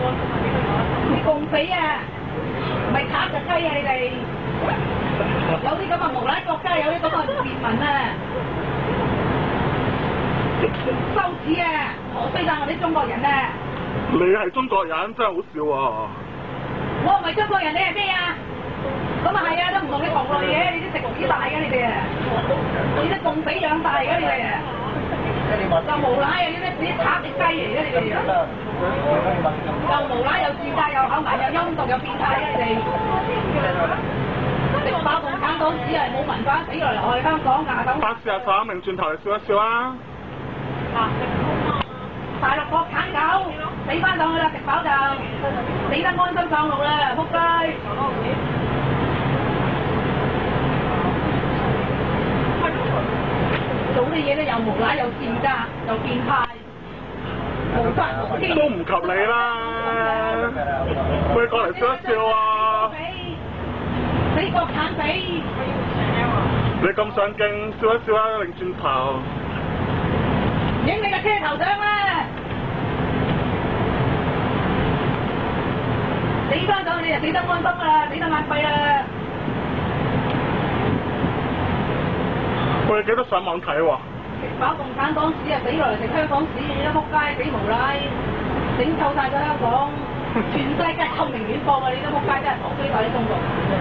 你共匪啊，唔係賊就雞啊！你哋有啲咁嘅無賴國家，有啲咁嘅賤民啊，羞恥啊！我非讚我啲中國人啊！你係中國人真係好笑啊！我唔係中國人，你係咩啊？咁啊係啊，都唔同你同類嘅，你啲食屎大嘅你哋啊！你啲共匪養大嘅你哋啊！就無賴啊！啲賊啲雞嚟嘅你哋啊！又無賴又自大又口埋又陰毒又變態嘅你哋！食飽共產黨只係冇文化死落嚟我哋香港牙手。試下坐明轉頭嚟笑一笑啊！大陸國產狗死翻上去啦，食飽就死得安心上路啦，仆街！做啲嘢咧又無賴又賤格又變態，無法無天。都唔及你啦！喂，過嚟笑一笑啊！死國產匪！你咁上鏡，笑一笑啊！擰轉頭。影你個車頭相啦！死翻咗你就死得安心啦，死得眼閉啦！我哋記得上網睇喎。食飽共產黨屎啊，死落嚟食香港屎，你都仆街死無賴，整臭晒個香港，全世界臭名遠播啊！你都仆街真係狂衰晒啲中國人，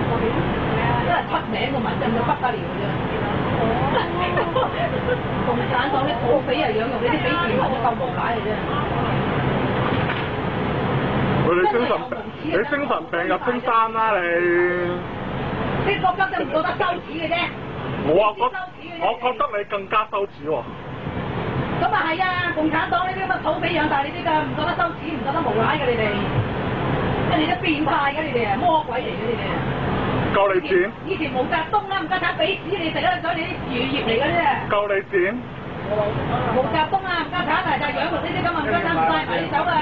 真係出名個民進到不得了嘅啫。共產黨啲土匪啊，養育你啲匪賤民都夠無賴嘅啫。你精神病入青山啦你！啲國家真唔覺得羞恥嘅啫。我覺得你更加羞恥喎。咁啊係啊，共產黨呢啲咁嘅土匪養大你啲㗎，唔覺得羞恥，唔覺得無賴嘅你哋，你哋都變態嘅你哋啊，魔鬼嚟嘅你哋啊！夠你錢？以前毛澤東啊，唔家產俾屎你食啦，所以你啲魚葉嚟嘅啫。夠你錢？毛澤東啊，唔家產啊，就係養活呢啲咁啊，唔家產唔帶埋你走啊，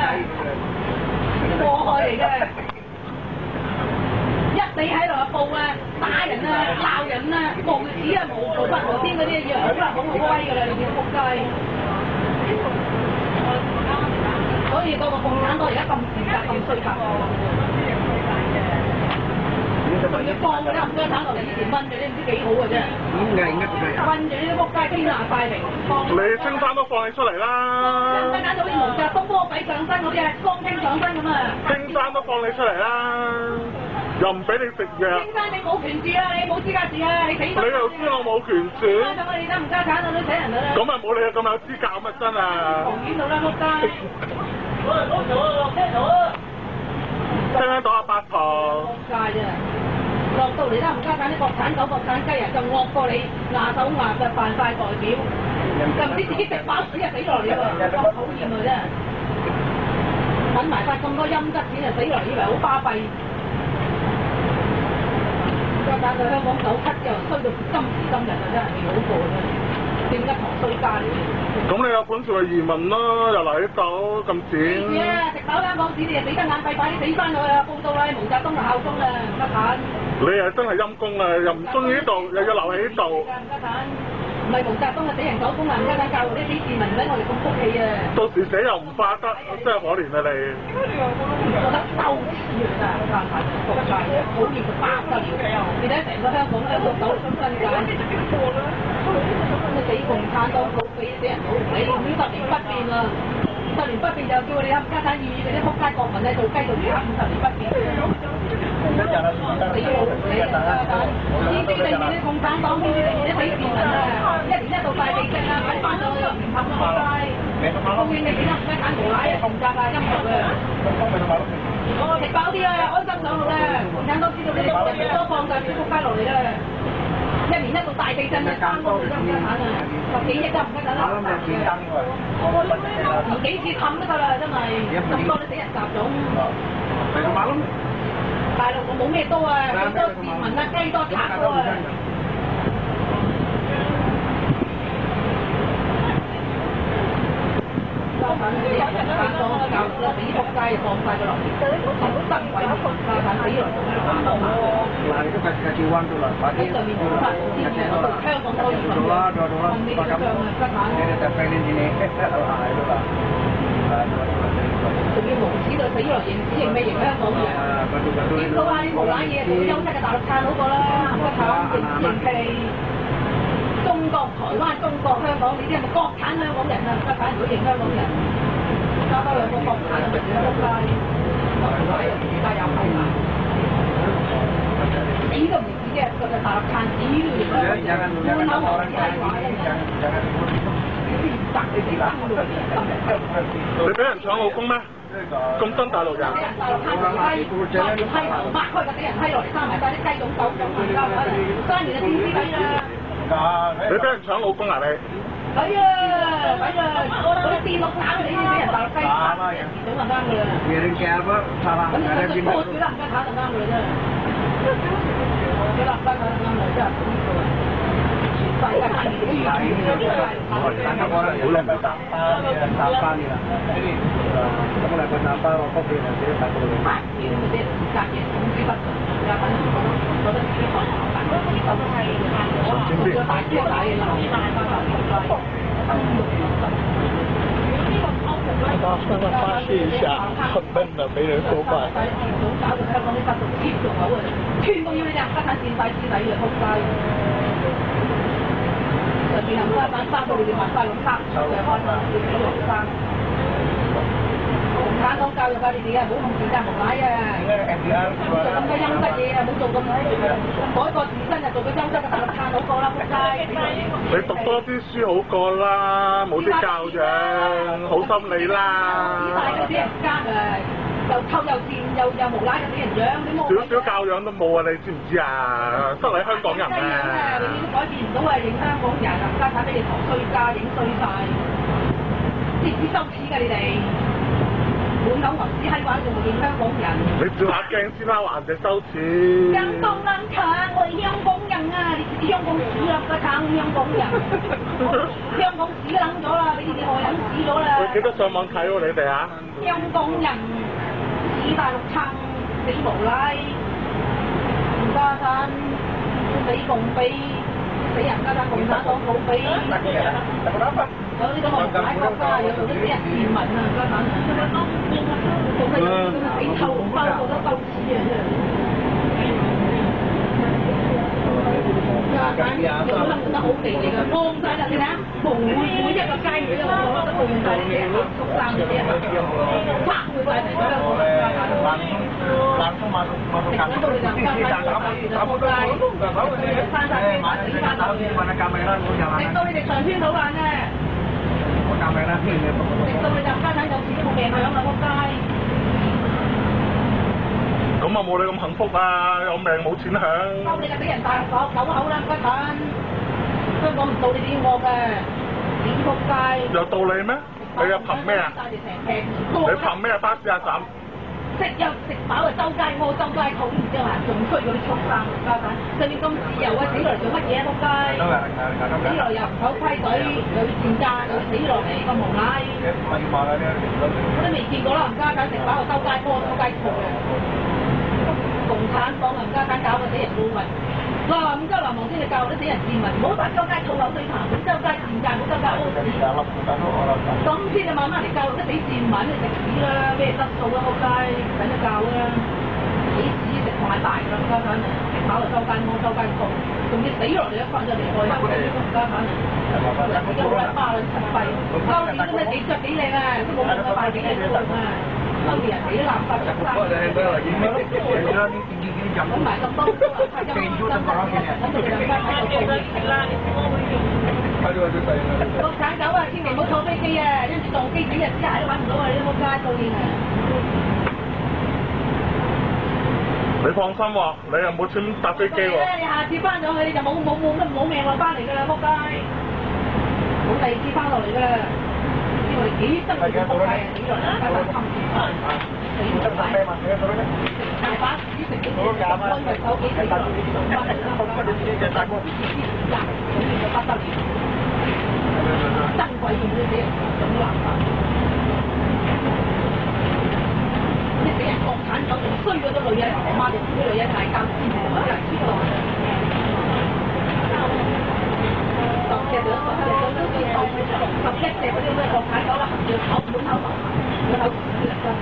啲禍害嚟嘅。一死喺度啊，報啊，打人啊，鬧人啊，無恥啊，無道不無天嗰啲嘢，好啦，好威㗎啦，你見仆街。所以個共產黨而家咁賤格咁衰格。仲要放嗰啲冚家鏟落嚟，以前韞住啲唔知幾好嘅啫。韞住啲仆街天下太平，放。你青山都放你出嚟啦！冚家鏟好似毛澤東魔鬼上身嗰啲啊，光聽上身咁啊！青山都放你出嚟啦！又唔俾你食藥。青山你冇權住啊，你冇資格住啊，你死咗。你又知我冇權住？咁啊，你得唔家產啊，都死人啦！咁啊，冇你咁有資格咁啊，真啊！旁邊度啦，仆街。聽得到啊，八婆。仆街啫！落到嚟啦，唔家產啲國產狗、國產雞啊，就惡過你牙手牙嘅犯法代表，就唔知自己食飽屎啊死落嚟喎，咁討厭啊真係！揾埋曬咁多陰質錢啊死落嚟，以為好巴閉。家產佢香港9級之後衰到今時今日啊，真係未好過真係，點解唐衰家呢？咁你有本事咪移民咯，又嚟呢度咁賤。係啊，食飽香港屎你就死得眼閉，快啲死翻去啊！報到啦，毛澤東就效忠啦，唔家產。你係真係陰公啊！又唔中意呢度，又要留喺呢度。唔家產，唔係毛澤東啊，死人狗公啊，唔家產教育啲市民唔使我哋咁福氣啊！到時死又唔化得，真係可憐啊你！覺得羞恥啊！真係仆街啊！討厭到爆得了！你睇成個香港狗出身㗎，咁死共產黨土匪死人好，你50年不變啦！50年不變就叫你冚家產意義嗰啲仆街國民咧做雞做鴨50年不變。死路死人啊！天知地面啲共產黨，天知地面啲死賤民啊！一年一度大地震啊，快啲翻上去唔冚啊仆街！公園你見到唔家產無賴啊，同習啊，陰毒啊！食飽啲啊，安心上路啦！共產黨知道呢啲人多放曬啲仆街落嚟啦！一年一度大地震啊，3個唔家產啊，10幾億都唔家產啦！連幾次氹都得啦，真係咁多啲死人雜種。大陸我冇咩多啊，幾多市民啊，雞多賊多啊！家產啲人家產當教育啦，死仆街就放曬佢落嚟，好得鬼家產死落嚟。喺上面冇法無天嘅，我到香港可以瞓嘅，咁呢個仗啊家產。仲要無恥到死落認只認未認香港人。點到啊？你無賴嘢，做優質嘅大陸撐好過啦，冚家鏟認屁！中國、台灣、中國、香港，呢啲係咪國產香港人啊？冚家鏟唔會認香港人，加多兩個國產咪算撲街，而家有批嘛？死都唔認自己係個大陸撐，死都認香港人，滿口黃絲係話嘅。你俾人搶老公咩？咁真大陸人？俾人大陸撐條批，抹條批頭，抹開個死人批落嚟，生埋晒啲雞種狗種啊！生完就先知底啦。你俾人搶老公啊你？係啊，係啊，嗰啲電腦炒你啲俾人大陸雞炒，人電腦就啱㗎啦。咁你就拖住啦，唔該炒就啱㗎啦真係。佢啦，唔該炒就啱㗎，真係好呢個。世界大年都要見嘅，好靚咪搭翻嘅啦，咁我哋個搭翻我屋企人自己搭過嚟。要嗰啲隔夜總之不加班，覺得自己好麻煩，呢個都係做咗大啲大嘅樓，發泄一下，很悶的，沒人說話。搞到香港啲質素貼咗口啊，全部要你哋家產墊底墊底嘅，仆街！上邊冚家產生到你哋賣晒六黑，上開咗要俾六生。共產黨教育啊，你哋啊，唔好咁自責無賴啊！做咁多優質嘢啊，唔好做咁改過自身就做個優質嘅大陸撐好過啦，仆街！你讀多啲書好過啦，冇啲教養，好心理啦。大嗰啲俾人奸啊！又臭又賤又無賴嘅俾人養，你冇少少教養都冇啊！你知唔知啊？失禮香港人啊！永遠都改變唔到啊！認香港人啊，家產俾你陀衰家，影衰晒，知唔知羞恥㗎你哋？滿口牛屎閪話仲認香港人？你照下鏡先啦，還隻羞恥。香港人撐，我哋香港人啊！你知香港屎啦，家撐香港人，香港屎撚咗啦，俾你哋害撚屎咗啦！佢記得上網睇喎，你哋啊！香港人。以大陸撐死無賴，唔家產死共匪，死人家產共產黨冇俾，有呢個無賴國家，有做啲死人賤民啊，家產，做乜嘢咁死臭包到得鳩屎啊！家產做得得好地嚟㗎，幫曬啦！你睇下，每一個街佢都攞得用曬啲嘢，畜生嗰啲啊，拍佢曬嚟嗰度。令到你哋上天好爛咧！令到你哋家產有錢都冇命養啦，仆街！咁啊冇你咁幸福啊，有命冇錢享。收你就俾人大口啦，家產！香港唔到你點惡嘅，點仆街！有道理咩？你又憑咩啊？你憑咩啊？巴士阿嬸？食飽啊，周街屙，周街吐，然之後仲衰嗰啲畜生家產，上面咁自由啊，死落嚟做乜嘢啊，仆街！死落嚟又唔守規矩，又要賤價，又要死落嚟咁無賴！我都未見過啦，冚家產食飽啊，周街屙，周街吐嘅，共產黨冚家產搞到死人污民。嗱，咁家流氓先至教啲死人賤民，唔好周街吐口水痰，唔好周街賤價，唔好周街屙屎。咁先就慢慢嚟教啲死賤民，你食屎啦，咩質素啊，仆街，唔使得教啦，死屎食太大㗎啦，家產食飽就周街屙，周街吐，仲要死落嚟一群就離開香港呢個家產，而家好撚巴啦，柒廢，當年都咩幾着幾靚啊，都冇咁嘅拜幾靚都用啊，當年人哋啲垃圾畜生。咁埋咁多，咁就兩間喺度做嘢啦。國產狗啊，千祈唔好坐飛機啊，因住撞機幾日之後都揾唔到啊！你冇街做嘢啊！你放心喎，你又冇錢搭飛機喎。你下次翻咗去你就冇命落翻嚟㗎啦，仆街！冇第二次翻落嚟㗎啦，知我哋幾憎佢仆街啊！死落嚟，家陣冚住翻，死唔得曬。大把屎食幾多，安人手幾死落嚟，翻嚟啦！大個啲人咁就不得了，珍貴用呢啲咁垃圾。啲俾人國產狗仲衰過啲女人，我媽就啲女人係咁黐線，冇人知道。10隻嗰啲11隻嗰啲咩國產狗啦，行住口門口屎啦真係。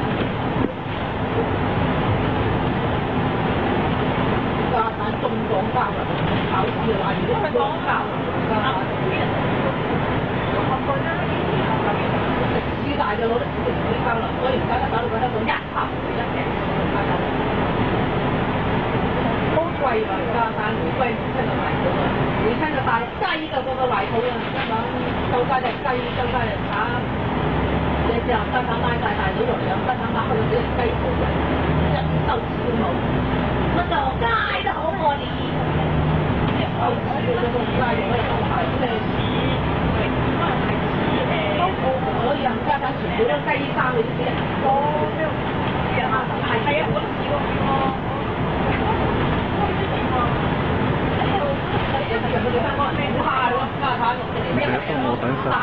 啲交流，所以而家搞到香港一塌一平，好貴㗎而家，但係貴唔出就賣到啊！你睇到大陸雞就個懷抱啊，香港周街隻雞，周街隻鴨，你之後沙灘拉晒大佬嚟，沙灘拉開嗰啲雞鋪嘅，一收錢都冇，乜就街都好過年，一收錢都冇街用喺度排咩？所以人家等全部都雞生你啲人多，係啊，我都試過。你一日佢哋香港人好蝦咯，蝦落嚟，一日打